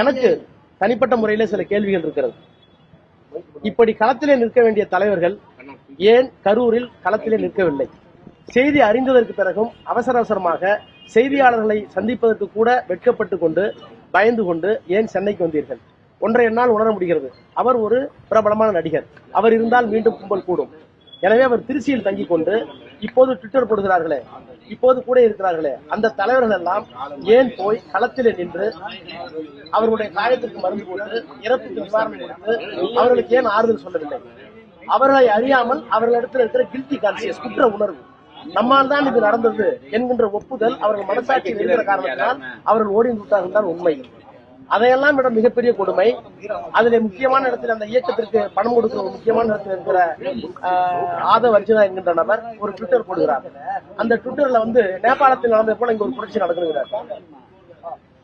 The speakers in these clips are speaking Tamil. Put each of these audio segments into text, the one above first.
எனக்கு தனிப்பட்ட முறையில சில கேள்விகள் இருக்கிறது. இப்படி களத்திலே நிற்க வேண்டிய தலைவர்கள் ஏன் கரூரில் களத்திலே நிற்கவில்லை? செய்தி அறிந்ததற்கு பிறகும் அவசர அவசரமாக செய்தியாளர்களை சந்திப்பதற்கு கூட வெட்கப்பட்டு கொண்டு பயந்து கொண்டு ஏன் சென்னைக்கு வந்தீர்கள்? ஒன்றை என்னால் உணர முடிகிறது. அவர் ஒரு பிரபலமான நடிகர். அவர் இருந்தால் மீண்டும் கும்பல் கூடும். எனவே அவர் திருச்சியில் தங்கிக் கொண்டு இப்போது ட்விட்டர் போடுகிறார்களே, இப்போது கூட இருக்கிறார்களே, அந்த தலைவர்கள் எல்லாம் ஏன் போய் களத்திலே நின்று அவர்களுடைய காயத்திற்கு மருந்து போட்டு இறப்புக்கு நிவாரணம் கொடுத்து அவர்களுக்கு ஏன் ஆறுதல் சொல்லவில்லை? அவர்களை அறியாமல் அவர்களிடத்தில் இருக்கிற கில்டி கான்சியஸ், குற்ற உணர்வு, நம்மால் தான் இது நடந்தது என்கின்ற ஒப்புதல் அவர்கள் மனசாட்சியில் இருக்கிற காரணத்தினால் அவர்கள் ஓடி விட்டார்கள் தான் உண்மை. அதையெல்லாம் விட மிகப்பெரிய கொடுமை, அதிலே முக்கியமான இடத்தில் அந்த இயக்கத்திற்கு பணம் கொடுக்கிற ஒரு முக்கியமான இடத்தில் இருக்கிற ஆதவ் அர்ஜுனா என்கின்ற நபர் ஒரு ட்விட்டர் போடுகிறார். அந்த ட்விட்டர்ல நேபாளத்தில் நடந்தது போல இங்க ஒரு புரட்சி நடக்குகிறார்.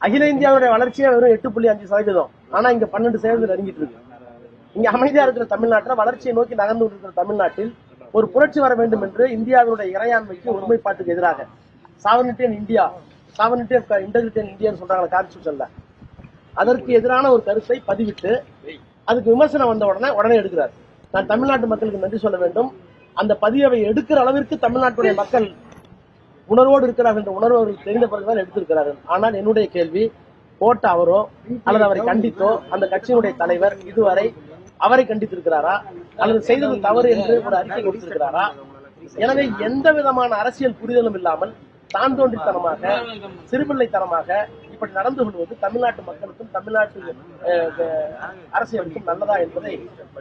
அகில இந்தியாவுடைய வளர்ச்சியே வெறும் 8.5%. ஆனா இங்க 12% நெருங்கிட்டு இருக்கு. இங்க அமைதியா இருக்கிற தமிழ்நாட்டில் வளர்ச்சியை நோக்கி நகர்ந்து இருக்கிற தமிழ்நாட்டில் ஒரு புரட்சி வர வேண்டும் என்று இந்தியாவுடைய இறையாண்மைக்கு ஒருமைப்பாட்டுக்கு எதிராக sovereignty and India, sovereignty of integrity and இந்தியான்னு சொல்றாங்க கான்ஸ்டிடியூஷன்ல, அதற்கு எதிரான ஒரு கருத்தை பதிவிட்டு அதுக்கு விமர்சனம் வந்த உடனே எடுக்கிறார். நான் தமிழ்நாட்டு மக்களுக்கு நன்றி சொல்ல வேண்டும். அந்த பதிவை எடுக்கிற அளவிற்கு தமிழ்நாட்டுடைய மக்கள் உணர்வோடு இருக்கிறார்கள் என்ற உணர்வு அவர்கள் தெரிந்த பிறகுதான் எடுத்திருக்கிறார்கள். ஆனால் என்னுடைய கேள்வி, போட்ட அவரோ அல்லது அவரை கண்டித்தோ அந்த கட்சியினுடைய தலைவர் இதுவரை அவரை கண்டித்திருக்கிறாரா அல்லது செய்தது தவறு என்று ஒரு அறிக்கை கொடுத்திருக்கிறாரா? எனவே எந்த விதமான அரசியல் புரிதலும் இல்லாமல் தான் தோன்றித்தனமாக சிறுபிள்ளைத்தனமாக இப்படி நடந்து கொள்வது தமிழ்நாட்டு மக்களுக்கும் தமிழ்நாட்டு அரசியலுக்கும் நல்லதா என்பதை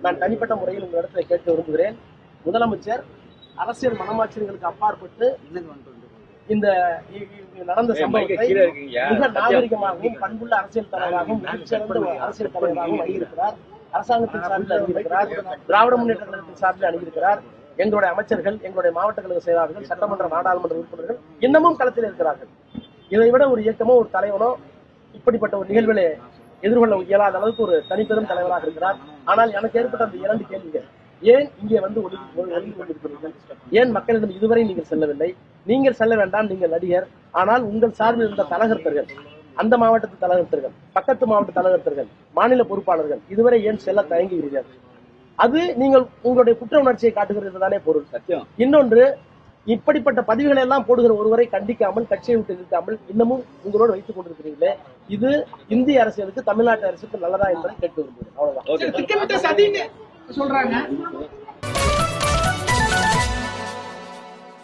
நான் தனிப்பட்ட முறையில் உங்களிடத்தில் கேட்க விரும்புகிறேன். முதலமைச்சர் அரசியல் மனமாச்சரியங்களுக்கு அப்பாற்பட்டு இந்த நடந்த சம்பவத்தை மிக நாகரிகமாகவும் பண்புள்ள அரசியல் தலைவராகவும் மிகச்சிறந்த அரசியல் தலைவராகவும் அணுகியிருக்கிறார். அரசாங்கத்தின் சார்பில் அணுகியிருக்கிறார், திராவிட முன்னேற்ற கழகத்தின் சார்பில் அணுகியிருக்கிறார். எங்களுடைய அமைச்சர்கள், எங்களுடைய மாவட்ட கழக செயலாளர்கள், சட்டமன்ற நாடாளுமன்ற உறுப்பினர்கள் இன்னமும் களத்தில் இருக்கிறார்கள். இதை விட ஒரு இயக்கமோ ஒரு தலைவனோ இப்படிப்பட்ட ஒரு நிகழ்வுகளை எதிர்கொள்ள இயலாத அளவுக்கு ஒரு தனிப்பெரும் தலைவராக இருக்கிறார். ஆனால் எனக்கு ஏற்பட்ட அந்த 2 கேள்விகள், ஏன் இங்கே ஒதுங்கி கொண்டிருக்கிறீர்கள்? ஏன் மக்களிடம் இதுவரை நீங்கள் செல்லவில்லை? நீங்கள் செல்ல வேண்டாம், நீங்கள் நடிகர். ஆனால் உங்கள் சார்பில் இருந்த தலகர்த்தர்கள், அந்த மாவட்டத்து தலகர்த்தர்கள், பக்கத்து மாவட்ட தலகர்த்தர்கள், மாநில பொறுப்பாளர்கள் இதுவரை ஏன் செல்ல தயங்குகிறீர்கள்? அது நீங்கள் உங்களுடைய குற்ற உணர்ச்சியை காட்டுகிறது தானே பொருள். சத்தியம். இன்னொன்று, இப்படிப்பட்ட பதிவுகளை எல்லாம் போடுகிற ஒருவரை கண்டிக்காமல் கட்சியை விட்டு இருக்காமல் இன்னமும் உங்களோடு வைத்துக் கொண்டிருக்கிறீர்களே, இது இந்திய அரசியலுக்கு தமிழ்நாட்டு அரசுக்கு நல்லதா என்பதை கேட்டு விரும்புகிறேன். அவ்வளவுதான்.